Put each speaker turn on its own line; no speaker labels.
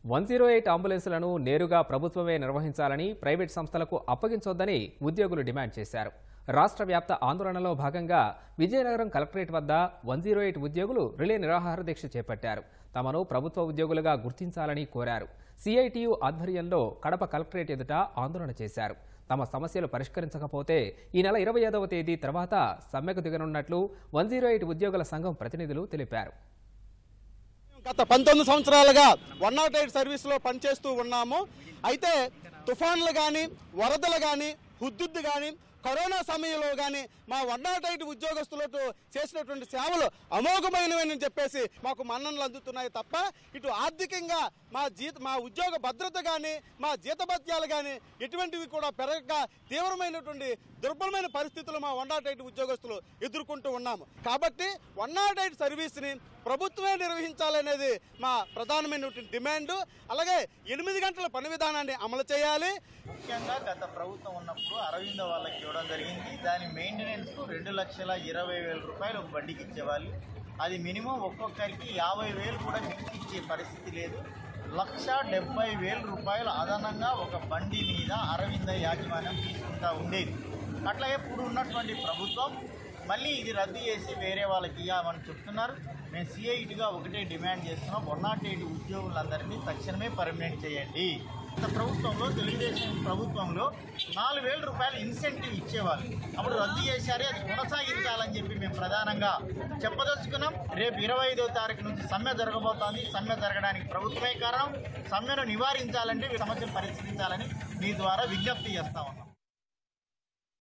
108 అంబులెన్సులను నేరుగా ప్రభుత్వమే నిర్వహించాలని ప్రైవేట్ సంస్థలకు అప్పగించొద్దని ఉద్యోగులు డిమాండ్ చేశారు. రాష్ట్ర వ్యాప్త ఆందోళనలో భాగంగా విజయనగరం కలెక్టరేట్ వద్ద 108 ఉద్యోగులు రిలే నిరాహార దీక్ష చేపట్టారు. తమను ప్రభుత్వ ఉద్యోగులుగా గుర్తించాలని కోరారు. సిఐటియు ఆధ్వర్యంలో కడప కలెక్టరేట్ ఎదుట ఆందోళన చేశారు. తమ సమస్యలు పరిష్కరించకపోతే ఈ నెల 25వ తేదీ తర్వాత సమ్మెకు దిగనున్నట్లు 108 ఉద్యోగుల సంఘం ప్రతినిధులు తెలిపారు.
గత 19 సంవత్సరాలుగా 108 సర్వీస్లో పనిచేస్తూ ఉన్నాము. అయితే తుఫాన్లు కానీ, వరదలు కానీ, హుద్దుద్దు కానీ, కరోనా సమయంలో కానీ మా 108 ఉద్యోగస్తులతో చేసినటువంటి సేవలు అమోఘమైనవని చెప్పేసి మాకు మన్ననలు అందుతున్నాయి తప్ప ఇటు ఆర్థికంగా మా ఉద్యోగ భద్రత కానీ, మా జీతభత్యాలు కానీ ఎటువంటివి కూడా పెరగక తీవ్రమైనటువంటి దుర్బలమైన పరిస్థితులు మా 108 ఉద్యోగస్తులు ఎదుర్కొంటూ ఉన్నాము. కాబట్టి 108 సర్వీస్ని ప్రభుత్వమే నిర్వహించాలనేది మా ప్రధానమైనటువంటి డిమాండ్. అలాగే 8 గంటల పని విధానాన్ని అమలు చేయాలి.
ముఖ్యంగా గత ప్రభుత్వం ఉన్నప్పుడు అరవింద వాళ్ళకి ఇవ్వడం జరిగింది. దాని మెయింటెనెన్స్ 2,20,000 రూపాయలు ఒక బండికి ఇచ్చేవాళ్ళు. అది మినిమం ఒక్కొక్కరికి 50,000 కూడా మించి ఇచ్చే పరిస్థితి లేదు. 1,70,000 రూపాయలు అదనంగా ఒక బండి మీద అరవింద యాజమాన్యం తీసుకుంటూ ఉండేది. అట్లాగే ఇప్పుడు ఉన్నటువంటి ప్రభుత్వం మళ్ళీ ఇది రద్దు చేసి వేరే వాళ్ళకి ఇవ్వమని చెప్తున్నారు. మేము సిఐటిగా ఒకటే డిమాండ్ చేస్తున్నాం, 108 ఉద్యోగులందరినీ తక్షణమే పర్మనెంట్ చేయండి. గత ప్రభుత్వంలో, తెలుగుదేశం ప్రభుత్వంలో 4,000 రూపాయలు ఇన్సెంటివ్ ఇచ్చేవాళ్ళు. అప్పుడు రద్దు చేశారే, అది కొనసాగించాలని చెప్పి మేము ప్రధానంగా చెప్పదలుచుకున్నాం. రేపు 25వ తారీఖు నుంచి సమ్మె జరగబోతోంది. సమ్మె జరగడానికి ప్రభుత్వమే కారణం. సమ్మెను నివారించాలంటే సమస్యను పరిష్కరించాలని మీ ద్వారా విజ్ఞప్తి చేస్తా ఉన్నాం.